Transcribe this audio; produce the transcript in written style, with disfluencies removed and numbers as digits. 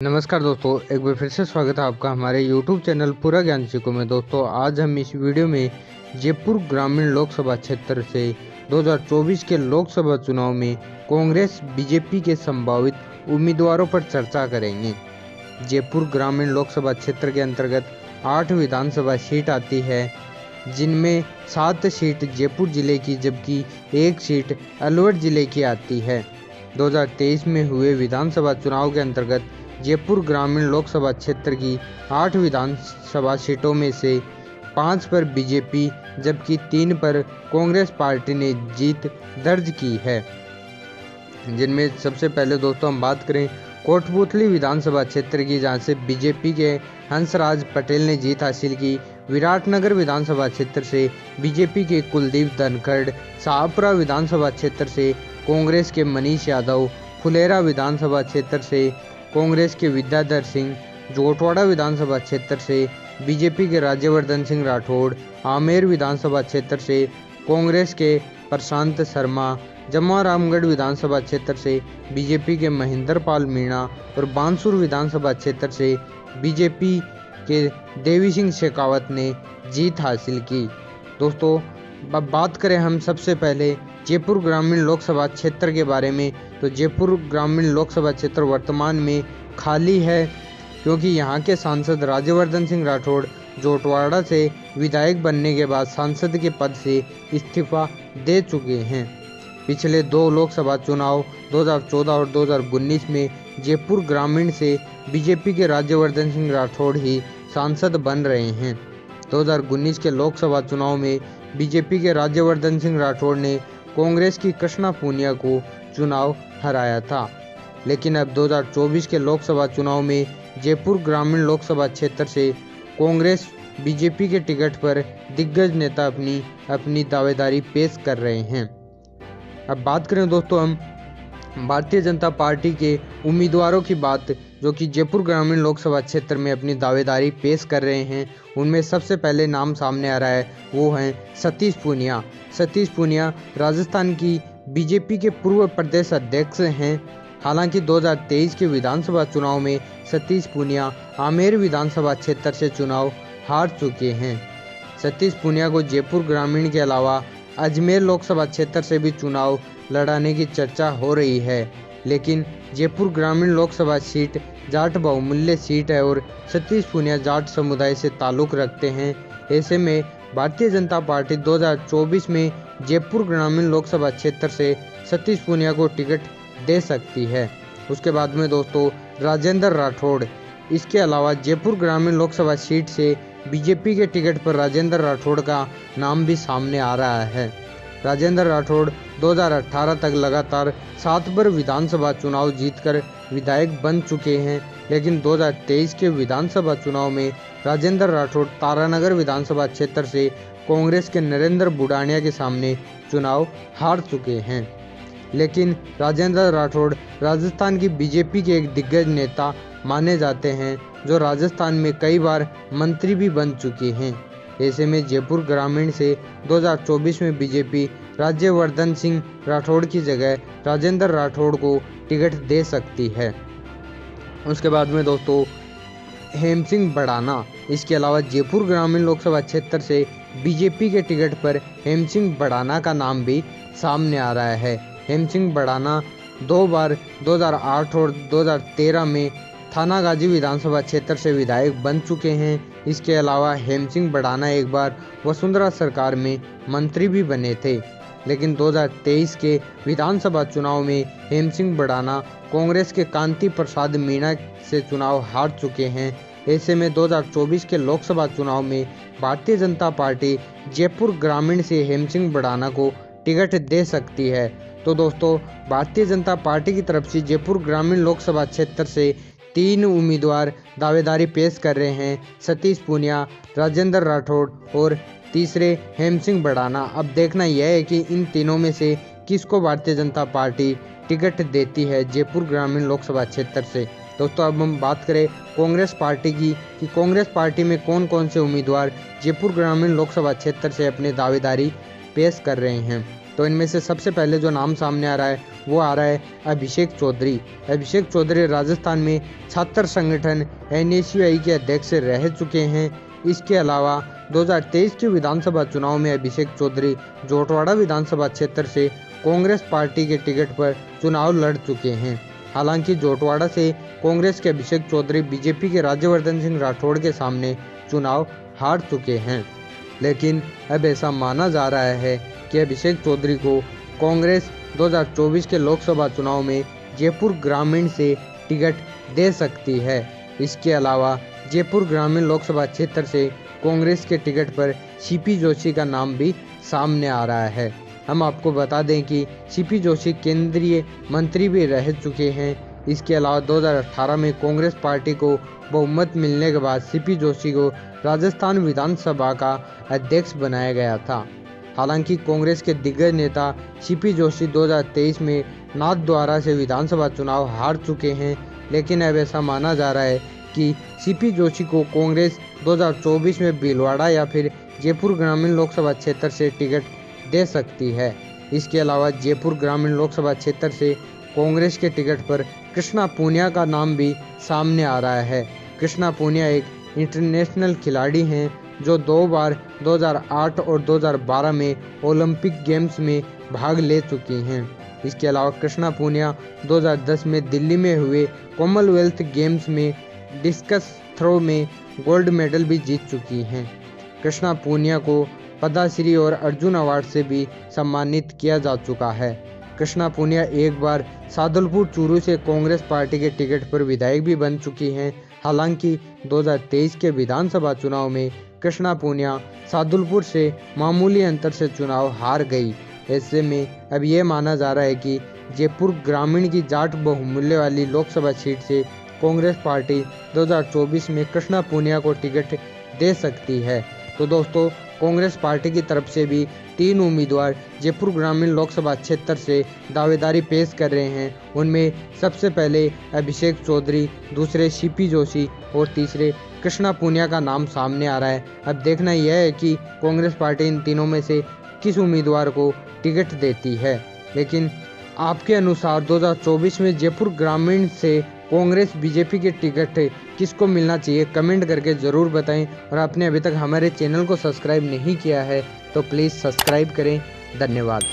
नमस्कार दोस्तों, एक बार फिर से स्वागत है आपका हमारे YouTube चैनल पूरा ज्ञान सीखो में। दोस्तों आज हम इस वीडियो में जयपुर ग्रामीण लोकसभा क्षेत्र से 2024 के लोकसभा चुनाव में कांग्रेस बीजेपी के संभावित उम्मीदवारों पर चर्चा करेंगे। जयपुर ग्रामीण लोकसभा क्षेत्र के अंतर्गत 8 विधानसभा सीट आती है, जिनमें 7 सीट जयपुर जिले की जबकि 1 सीट अलवर जिले की आती है। 2023 में हुए विधानसभा चुनाव के अंतर्गत जयपुर ग्रामीण लोकसभा क्षेत्र की 8 विधानसभा सीटों में से 5 पर बीजेपी जबकि 3 पर कांग्रेस पार्टी ने जीत दर्ज की है। जिनमें सबसे पहले दोस्तों हम बात करें कोटपूतली विधानसभा क्षेत्र की, जहां से बीजेपी के हंसराज पटेल ने जीत हासिल की। विराटनगर विधानसभा क्षेत्र से बीजेपी के कुलदीप धनखड़, शाहपुरा विधानसभा क्षेत्र से कांग्रेस के मनीष यादव, फुलेरा विधानसभा क्षेत्र से कांग्रेस के विद्याधर सिंह, जोटवाड़ा विधानसभा क्षेत्र से बीजेपी के राज्यवर्धन सिंह राठौड़, आमेर विधानसभा क्षेत्र से कांग्रेस के प्रशांत शर्मा, जमवारामगढ़ विधानसभा क्षेत्र से बीजेपी के महेंद्र पाल मीणा और बानसूर विधानसभा क्षेत्र से बीजेपी के देवी सिंह शेखावत ने जीत हासिल की। दोस्तों अब बात करें हम सबसे पहले जयपुर ग्रामीण लोकसभा क्षेत्र के बारे में, तो जयपुर ग्रामीण लोकसभा क्षेत्र वर्तमान में खाली है क्योंकि यहाँ के सांसद राज्यवर्धन सिंह राठौड़ जोटवाड़ा से विधायक बनने के बाद सांसद के पद से इस्तीफा दे चुके हैं। पिछले 2 लोकसभा चुनाव 2014 और 2019 में जयपुर ग्रामीण से बीजेपी के राज्यवर्धन सिंह राठौड़ ही सांसद बन रहे हैं। 2019 के लोकसभा चुनाव में बीजेपी के राज्यवर्धन सिंह राठौड़ ने कांग्रेस की कृष्णा पूनिया को चुनाव हराया था, लेकिन अब 2024 के लोकसभा चुनाव में जयपुर ग्रामीण लोकसभा क्षेत्र से कांग्रेस बीजेपी के टिकट पर दिग्गज नेता अपनी दावेदारी पेश कर रहे हैं। अब बात करें दोस्तों हम भारतीय जनता पार्टी के उम्मीदवारों की बात, जो कि जयपुर ग्रामीण लोकसभा क्षेत्र में अपनी दावेदारी पेश कर रहे हैं। उनमें सबसे पहले नाम सामने आ रहा है वो हैं सतीश पूनिया। सतीश पूनिया राजस्थान की बीजेपी के पूर्व प्रदेश अध्यक्ष हैं। हालांकि 2023 के विधानसभा चुनाव में सतीश पूनिया आमेर विधानसभा क्षेत्र से चुनाव हार चुके हैं। सतीश पूनिया को जयपुर ग्रामीण के अलावा अजमेर लोकसभा क्षेत्र से भी चुनाव लड़ाने की चर्चा हो रही है, लेकिन जयपुर ग्रामीण लोकसभा सीट जाट बहुमूल्य सीट है और सतीश पूनिया जाट समुदाय से ताल्लुक़ रखते हैं। ऐसे में भारतीय जनता पार्टी 2024 में जयपुर ग्रामीण लोकसभा क्षेत्र से सतीश पूनिया को टिकट दे सकती है। उसके बाद में दोस्तों राजेंद्र राठौड़, इसके अलावा जयपुर ग्रामीण लोकसभा सीट से बीजेपी के टिकट पर राजेंद्र राठौड़ का नाम भी सामने आ रहा है। राजेंद्र राठौड़ 2018 तक लगातार 7 बार विधानसभा चुनाव जीतकर विधायक बन चुके हैं, लेकिन 2023 के विधानसभा चुनाव में राजेंद्र राठौड़ तारानगर विधानसभा क्षेत्र से कांग्रेस के नरेंद्र बुडानिया के सामने चुनाव हार चुके हैं। लेकिन राजेंद्र राठौड़ राजस्थान की बीजेपी के एक दिग्गज नेता माने जाते हैं, जो राजस्थान में कई बार मंत्री भी बन चुके हैं। ऐसे में जयपुर ग्रामीण से 2024 में बीजेपी राज्यवर्धन सिंह राठौड़ की जगह राजेंद्र राठौड़ को टिकट दे सकती है। उसके बाद में दोस्तों हेम सिंह बढ़ाना, इसके अलावा जयपुर ग्रामीण लोकसभा क्षेत्र से बीजेपी के टिकट पर हेम सिंह बढ़ाना का नाम भी सामने आ रहा है। हेम सिंह बढ़ाना 2 बार 2008 और 2013 में थानागाजी विधानसभा क्षेत्र से विधायक बन चुके हैं। इसके अलावा हेम सिंह बढ़ाना एक बार वसुंधरा सरकार में मंत्री भी बने थे, लेकिन 2023 के विधानसभा चुनाव में हेम सिंह बढ़ाना कांग्रेस के कांति प्रसाद मीणा से चुनाव हार चुके हैं। ऐसे में 2024 के लोकसभा चुनाव में भारतीय जनता पार्टी जयपुर ग्रामीण से हेम सिंह बढ़ाना को टिकट दे सकती है। तो दोस्तों भारतीय जनता पार्टी की तरफ से जयपुर ग्रामीण लोकसभा क्षेत्र से 3 उम्मीदवार दावेदारी पेश कर रहे हैं, सतीश पूनिया, राजेंद्र राठौड़ और तीसरे हेम सिंह बढ़ाना। अब देखना यह है कि इन तीनों में से किसको भारतीय जनता पार्टी टिकट देती है जयपुर ग्रामीण लोकसभा क्षेत्र से। दोस्तों अब हम बात करें कांग्रेस पार्टी की कि कांग्रेस पार्टी में कौन कौन से उम्मीदवार जयपुर ग्रामीण लोकसभा क्षेत्र से अपनी दावेदारी पेश कर रहे हैं। तो इनमें से सबसे पहले जो नाम सामने आ रहा है वो आ रहा है अभिषेक चौधरी। अभिषेक चौधरी राजस्थान में छात्र संगठन NSUI के अध्यक्ष रह चुके हैं। इसके अलावा 2023 के विधानसभा चुनाव में अभिषेक चौधरी जोटवाड़ा विधानसभा क्षेत्र से कांग्रेस पार्टी के टिकट पर चुनाव लड़ चुके हैं। हालांकि जोटवाड़ा से कांग्रेस के अभिषेक चौधरी बीजेपी के राज्यवर्धन सिंह राठौड़ के सामने चुनाव हार चुके हैं, लेकिन अब ऐसा माना जा रहा है कि अभिषेक चौधरी को कांग्रेस 2024 के लोकसभा चुनाव में जयपुर ग्रामीण से टिकट दे सकती है। इसके अलावा जयपुर ग्रामीण लोकसभा क्षेत्र से कांग्रेस के टिकट पर सीपी जोशी का नाम भी सामने आ रहा है। हम आपको बता दें कि सीपी जोशी केंद्रीय मंत्री भी रह चुके हैं। इसके अलावा 2018 में कांग्रेस पार्टी को बहुमत मिलने के बाद सीपी जोशी को राजस्थान विधानसभा का अध्यक्ष बनाया गया था। हालांकि कांग्रेस के दिग्गज नेता सीपी जोशी 2023 में नाथद्वारा से विधानसभा चुनाव हार चुके हैं, लेकिन अब ऐसा माना जा रहा है कि सीपी जोशी को कांग्रेस 2024 में भीलवाड़ा या फिर जयपुर ग्रामीण लोकसभा क्षेत्र से टिकट दे सकती है। इसके अलावा जयपुर ग्रामीण लोकसभा क्षेत्र से कांग्रेस के टिकट पर कृष्णा पूनिया का नाम भी सामने आ रहा है। कृष्णा पूनिया एक इंटरनेशनल खिलाड़ी हैं जो 2 बार 2008 और 2012 में ओलंपिक गेम्स में भाग ले चुकी हैं। इसके अलावा कृष्णा पूनिया 2010 में दिल्ली में हुए कॉमनवेल्थ गेम्स में डिस्कस थ्रो में गोल्ड मेडल भी जीत चुकी हैं। कृष्णा पूनिया को पद्मश्री और अर्जुन अवार्ड से भी सम्मानित किया जा चुका है। कृष्णा पूनिया एक बार सादुलपुर चूरू से कांग्रेस पार्टी के टिकट पर विधायक भी बन चुकी हैं। हालांकि 2023 के विधानसभा चुनाव में कृष्णा पूनिया सादुलपुर से मामूली अंतर से चुनाव हार गई। ऐसे में अब ये माना जा रहा है कि जयपुर ग्रामीण की जाट बहुमूल्य वाली लोकसभा सीट से कांग्रेस पार्टी 2024 में कृष्णा पूनिया को टिकट दे सकती है। तो दोस्तों, कांग्रेस पार्टी की तरफ से भी 3 उम्मीदवार जयपुर ग्रामीण लोकसभा क्षेत्र से दावेदारी पेश कर रहे हैं। उनमें सबसे पहले अभिषेक चौधरी, दूसरे सीपी जोशी और तीसरे कृष्णा पूनिया का नाम सामने आ रहा है। अब देखना यह है कि कांग्रेस पार्टी इन तीनों में से किस उम्मीदवार को टिकट देती है। लेकिन आपके अनुसार 2024 में जयपुर ग्रामीण से कांग्रेस बीजेपी के टिकट किसको मिलना चाहिए, कमेंट करके ज़रूर बताएं। और आपने अभी तक हमारे चैनल को सब्सक्राइब नहीं किया है तो प्लीज़ सब्सक्राइब करें। धन्यवाद।